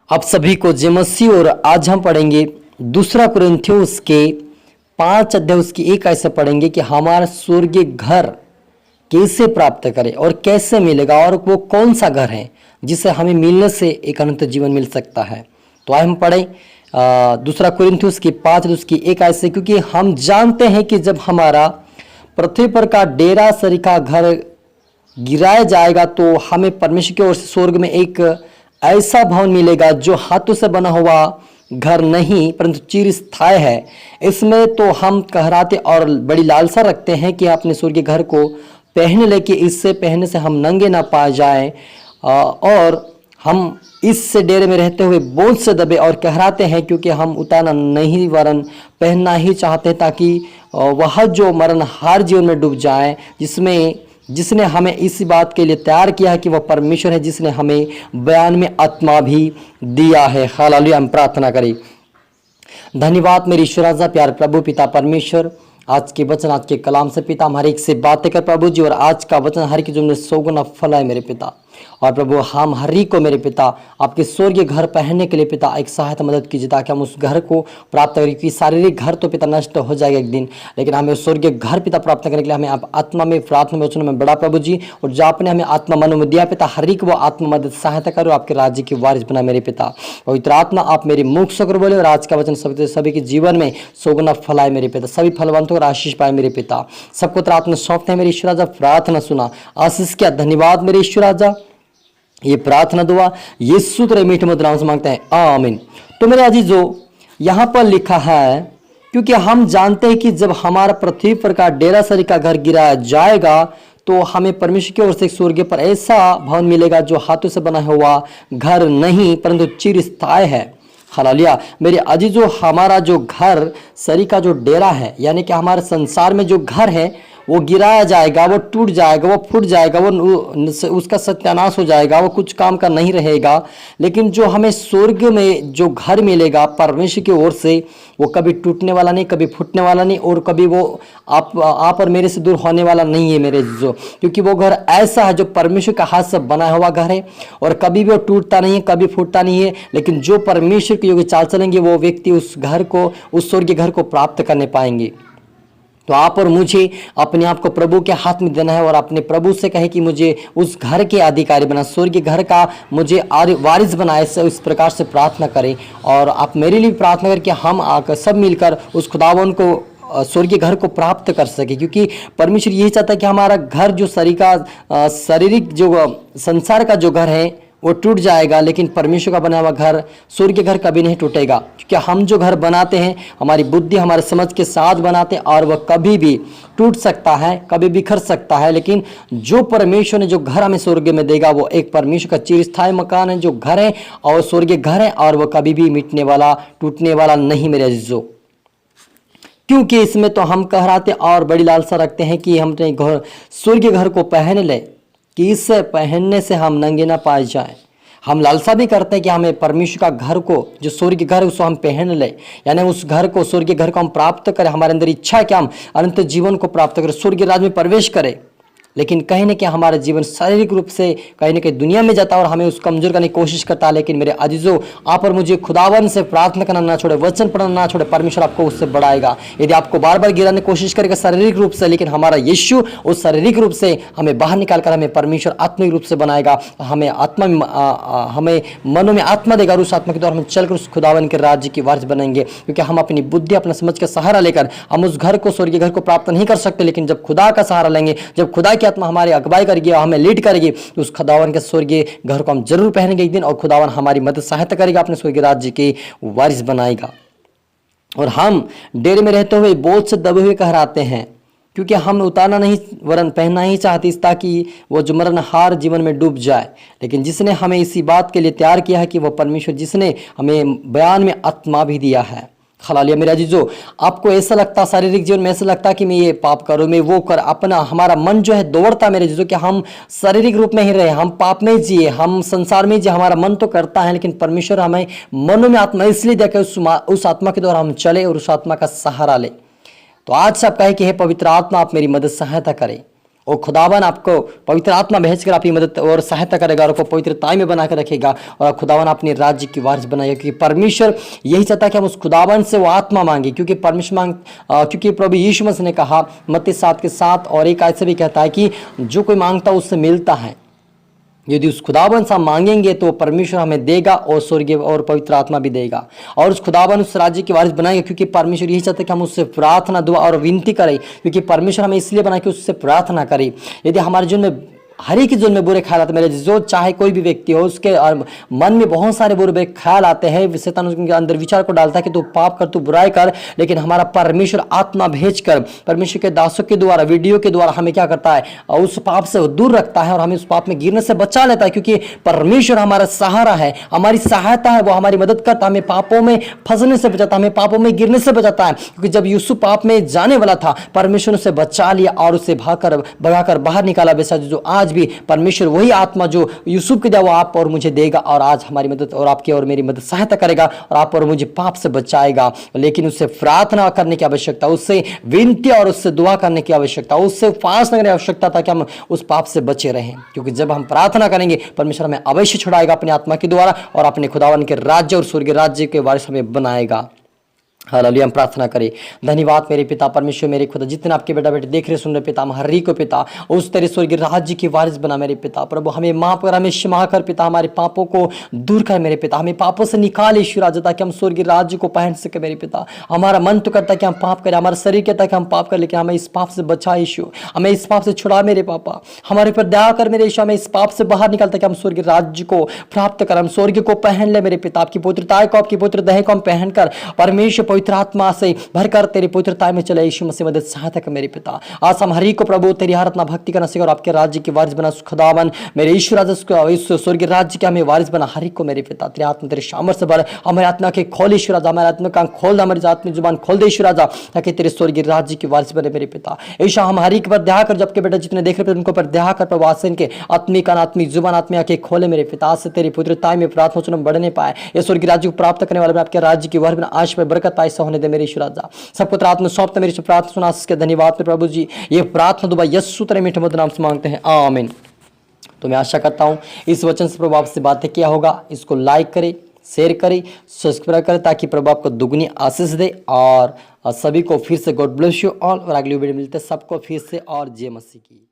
आप सभी को जय मसीह। और आज हम पढ़ेंगे दूसरा कुरिन्थियोस के 5 अध्याय उसकी 1 ऐसे पढ़ेंगे कि हमारा स्वर्गीय घर कैसे प्राप्त करें और कैसे मिलेगा, और वो कौन सा घर है जिसे हमें मिलने से एक अनंत जीवन मिल सकता है। तो आइए हम पढ़ें दूसरा कुरिन्थियोस की 5 उसकी 1 ऐसे, क्योंकि हम जानते हैं कि जब हमारा पृथ्वी पर का डेरा सरीखा घर गिराया जाएगा तो हमें परमेश्वर की ओर से स्वर्ग में एक ऐसा भवन मिलेगा जो हाथों से बना हुआ घर नहीं परंतु चिरस्थायी है। इसमें तो हम कहराते और बड़ी लालसा रखते हैं कि अपने स्वर्गीय घर को पहन ले, कि इससे पहनने से हम नंगे ना पाए जाएं और हम इस डेरे में रहते हुए बोझ से दबे, और कहराते हैं क्योंकि हम उतारना नहीं वरन पहनना ही चाहते हैं, ताकि वह जो मरण हार जीवन में डूब जाए, जिसने हमें इस बात के लिए तैयार किया है कि वह परमेश्वर है, जिसने हमें बयान में आत्मा भी दिया है। हालेलुया। हम प्रार्थना करें। धन्यवाद मेरे ईश्वर राजा प्यार प्रभु पिता परमेश्वर, आज के वचन आज के कलाम से पिता हमारे एक से बातें कर प्रभु जी, और आज का वचन हर की जो 100 गुना फल है मेरे पिता। और प्रभु हम हरी को मेरे पिता आपके स्वर्गीय घर पहनने के लिए पिता एक सहायता मदद कीजिए, ताकि हम उस घर को प्राप्त करें। क्योंकि शारीरिक घर तो पिता नष्ट हो जाएगा एक दिन, लेकिन हमें स्वर्गीय घर पिता प्राप्त करने के लिए हमें आप आत्मा में प्रार्थना में वचनों में बड़ा प्रभु जी, और जो आपने हमें आत्मा मनो में दिया पिता, हरी को वो आत्मा मदद सहायता करो, आपके राज्य की वारिस बना मेरे पिता। पवित्र आत्मा आप मेरे मुख से बोले, और आज का वचन सभी के जीवन में 100 गुना फल आए मेरे पिता, सभी फलवंतों और आशीष पाए मेरे पिता। सबको तो आत्मा सौंपते हैं मेरे ईश्वर राजा, प्रार्थना सुना आशीष किया। धन्यवाद मेरे ईश्वर राजा, ये प्रार्थना दुआ यीशु तेरे मीठे मधुर नाम से मांगते हैं, आमीन। तो मेरे अजीजों, यहाँ पर लिखा है, क्योंकि हम जानते हैं कि जब हमारा पृथ्वी पर का डेरा सरी का घर गिराया जाएगा तो हमें परमेश्वर की ओर से स्वर्ग पर ऐसा भवन मिलेगा जो हाथों से बना हुआ घर नहीं परंतु चिरस्थायी है। हालेलुया। मेरे अजीजों, हमारा जो घर सरी का जो डेरा है, यानी कि हमारे संसार में जो घर है वो गिराया जाएगा, वो टूट जाएगा, वो फूट जाएगा, वो उसका सत्यानाश हो जाएगा, वो कुछ काम का नहीं रहेगा। लेकिन जो हमें स्वर्ग में जो घर मिलेगा परमेश्वर की ओर से, वो कभी टूटने वाला नहीं, कभी फूटने वाला नहीं, और कभी वो आप और मेरे से दूर होने वाला नहीं है मेरे जो, क्योंकि वो घर ऐसा है जो परमेश्वर का हाथ से बनाया हुआ घर है, और कभी भी वो टूटता नहीं है, कभी फूटता नहीं है। लेकिन जो परमेश्वर के योग्य चाल चलेंगे वो व्यक्ति उस घर को, उस स्वर्गीय घर को प्राप्त करने पाएंगे। तो आप और मुझे अपने आप को प्रभु के हाथ में देना है, और अपने प्रभु से कहे कि मुझे उस घर के अधिकारी बना, स्वर्गीय घर का मुझे वारिस बनाए। इस प्रकार से प्रार्थना करें, और आप मेरे लिए प्रार्थना करें कि हम आकर सब मिलकर उस खुदावन को स्वर्गीय घर को प्राप्त कर सके। क्योंकि परमेश्वर यही चाहता है कि हमारा घर जो शारीरिक जो संसार का जो घर है वो टूट जाएगा, लेकिन परमेश्वर का बना हुआ घर, स्वर्गीय घर कभी नहीं टूटेगा। क्योंकि हम जो घर बनाते हैं हमारी बुद्धि हमारे समझ के साथ बनाते हैं, और वह कभी भी टूट सकता है, कभी बिखर सकता है। लेकिन जो परमेश्वर ने जो घर हमें स्वर्ग में देगा वो एक परमेश्वर का चिरस्थायी मकान है, जो घर है और स्वर्गीय घर है, और वह कभी भी मिटने वाला टूटने वाला नहीं मेरे अजीजों। क्योंकि इसमें तो हम कहराते और बड़ी लालसा रखते हैं कि हम अपने घर स्वर्गीय घर को पहन ले, कि इससे पहनने से हम नंगे ना पाए जाएं। हम लालसा भी करते हैं कि हमें परमेश्वर का घर को, जो स्वर्गीय घर, उसको हम पहन ले, यानी उस घर को, स्वर्गीय घर को हम प्राप्त करें। हमारे अंदर इच्छा है कि हम अनंत जीवन को प्राप्त करें, स्वर्गीय राज्य में प्रवेश करें। लेकिन कहीं ना कहीं हमारा जीवन शारीरिक रूप से कहीं ना कहीं दुनिया में जाता है और हमें उसको कमजोर करने की कोशिश करता है। लेकिन मेरे अजीजों, आप और मुझे खुदावन से प्रार्थना करना ना छोड़े, वचन पढ़ना ना छोड़े, परमेश्वर आपको उससे बढ़ाएगा। यदि आपको बार बार गिराने की कोशिश करेगा शारीरिक रूप से, लेकिन हमारा यीशु उस शारीरिक रूप से हमें बाहर निकाल कर हमें परमेश्वर आत्मिक रूप से बनाएगा। हमें आत्मा में हमें मनों में आत्मा देगा, और उस आत्मा के द्वारा हम चलकर उस खुदावन के राज्य की वारिस बनेंगे। क्योंकि हम अपनी बुद्धि अपना समझ का सहारा लेकर हम उस घर को, स्वर्गीय घर को प्राप्त नहीं कर सकते। लेकिन जब खुदा का सहारा लेंगे, जब खुदा की आत्मा हमारी अगुवाई करेगी, हमें लीड करेगी, तो उस खुदावन के स्वर्गीय घर को हम जरूर पहनेंगे एक दिन, और खुदावन हमारी मदद सहायता करेगा, अपने स्वर्गीय राज्य के वारिस बनाएगा। और हम डेरे में रहते हुए बोझ से दबे हुए कहराते हैं, क्योंकि हम उतारना नहीं वरन पहनना ही चाहते, ताकि वो जो मरणहार जीवन में डूब जाए। लेकिन जिसने हमें इसी बात के लिए तैयार किया है कि वह परमेश्वर, जिसने हमें बयान में आत्मा भी दिया है। हालेलुया। मेरे अजीजों, आपको ऐसा लगता, शारीरिक जीवन में ऐसा लगता कि मैं ये पाप करूं, मैं वो कर, अपना हमारा मन जो है दौड़ता मेरे अजीजों, कि हम शारीरिक रूप में ही रहे, हम पाप में जिए, हम संसार में जिए, हमारा मन तो करता है। लेकिन परमेश्वर हमें मनों में आत्मा इसलिए दिया कि उस आत्मा के द्वारा हम चले और उस आत्मा का सहारा ले। तो आज सब कहे कि हे पवित्र आत्मा, आप मेरी मदद सहायता करें, और खुदावन आपको पवित्र आत्मा भेजकर आपकी मदद और सहायता करेगा और आपको पवित्रता में बना कर रखेगा और खुदावन अपने राज्य की वारिस बनाएगा, क्योंकि परमेश्वर यही चाहता है कि हम उस खुदावन से वो आत्मा मांगे, क्योंकि परमेश्वर क्योंकि प्रभु यीशु मसीह ने कहा मत्ती 7:7 और एक आयत से भी कहता है कि जो कोई मांगता है उससे मिलता है। यदि उस खुदावन से हम मांगेंगे तो परमेश्वर हमें देगा और स्वर्गीय और पवित्र आत्मा भी देगा और उस खुदावन उस राज्य की वारिस बनाएंगे, क्योंकि परमेश्वर यही चाहते हैं कि हम उससे प्रार्थना दुआ और विनती करें, क्योंकि परमेश्वर हमें इसलिए बनाए कि उससे प्रार्थना करें। यदि हमारे जीवन में हर एक जीवन में बुरे ख्याल आते, मेरे जो चाहे कोई भी व्यक्ति हो उसके मन में बहुत सारे बुरे ख्याल आते हैं, शैतान उसके अंदर विचार को डालता है कि तू पाप कर, तू बुराई कर, लेकिन हमारा परमेश्वर आत्मा भेजकर परमेश्वर के दासों के द्वारा वीडियो के द्वारा हमें क्या करता है, उस पाप से दूर रखता है और हमें उस पाप में गिरने से बचा लेता है, क्योंकि परमेश्वर हमारा सहारा है, हमारी सहायता है, वो हमारी मदद करता है, हमें पापों में फंसने से बचाता है, हमें पापों में गिरने से बचाता है। क्योंकि जब यूसुफ पाप में जाने वाला था परमेश्वर उसे बचा लिया और उसे भगाकर बाहर निकाला। वैसा जो आज भी परमेश्वर वही आत्मा जो यूसुफ के दिया वो आप और मुझे देगा और आज हमारी मदद और आपकी और मेरी मदद सहायता करेगा और आप और मुझे पाप से बचाएगा। लेकिन उससे प्रार्थना करने की आवश्यकता, उससे विनती और उससे दुआ करने की आवश्यकता, उससे फास्ट करने की आवश्यकता ताकि हम उस पाप से बचे रहें। क्योंकि जब हम प्रार्थना करेंगे परमेश्वर हमें अवश्य छुड़ाएगा अपनी आत्मा के द्वारा और अपने खुदावन के राज्य और स्वर्गीय राज्य के वारिस हमें बनाएगा। हालेलुया। हम प्रार्थना करें। धन्यवाद मेरे पिता परमेश्वर, मेरे खुदा, जितने आपके बेटा बेटे देख रहे सुन रहे पिता, हम हर एक को पिता उस तेरे स्वर्गीय राज्य की वारिस बना मेरे पिता प्रभु। हमें माफ कर, हमें क्षमा कर पिता, हमारे पापों को दूर कर मेरे पिता, हमें पापों से निकाल ईश्वर राजा ताकि हम स्वर्गीय राज्य को पहन सके मेरे पिता। हमारा मन तो करता है कि हम पाप करें, हमारा शरीर कहता है कि हम पाप करें, लेकिन हमें इस पाप से बचा ईश्वर, हमें इस पाप से छुड़ा मेरे पापा, हमारे ऊपर दया कर मेरे ईश्वर, हमें इस पाप से बाहर निकालता कि हम स्वर्गीय राज्य को प्राप्त कर, हम स्वर्ग को पहन ले मेरे पिता। आपकी पवित्रता को, आपकी पवित्र देह को हम पहनकर परमेश्वर पवित्र आत्मा से भरकर तेरी पवित्रता में चले यीशु मसीह मदद सहायता कर मेरे पिता। आज हम हर एक को प्रभु तेरी आराधना भक्ति करना सीख और आपके राज्य की वारिस बना खुदावन मेरे ईश्वर राजा, इस स्वर्गीय राज्य के हमें वारिस बना हर एक को मेरे पिता। तेरी आत्मा तेरे सामर्थ्य से भर, हमारी आत्मा के खोल ईश्वर राजा, हमारी आत्मा का खोल, हमारी आत्मिक जुबान खोल दे ईश्वर राजा ताकि तेरे स्वर्गीय राज्य की वारिस बने मेरे पिता। ईशा हम हर एक पर दया कर, जबकि बेटा जितने देख रहे उनको पर दया कर प्रभु, आसन के आत्मिक आत्मिक जुबान आत्मा के खोले मेरे पिता से तेरी पवित्रता में प्रार्थना सुन बढ़ने पाए, ये स्वर्गीय राज्य को प्राप्त करने वाले आपके राज्य की वारिस बना आश में बरकत पाए ऐसा होने दे मेरे ईश्वर राजा। सबको आत्मा सौंपते मेरी प्रार्थना सुना इसके धन्यवाद प्रभु जी। ये प्रार्थना दुआ यीशु तेरे मीठे मधुर नाम से मांगते हैं, आमीन। तो मैं आशा करता हूं इस वचन से प्रभु आपसे बातें किया होगा। इसको लाइक करें, शेयर करें, सब्सक्राइब करें ताकि प्रभु आपको दुगनी आशीष दे और सभी को फिर से गॉड ब्लेस यू ऑल। और अगली वीडियो मिलते सबको फिर से और जय मसीह की।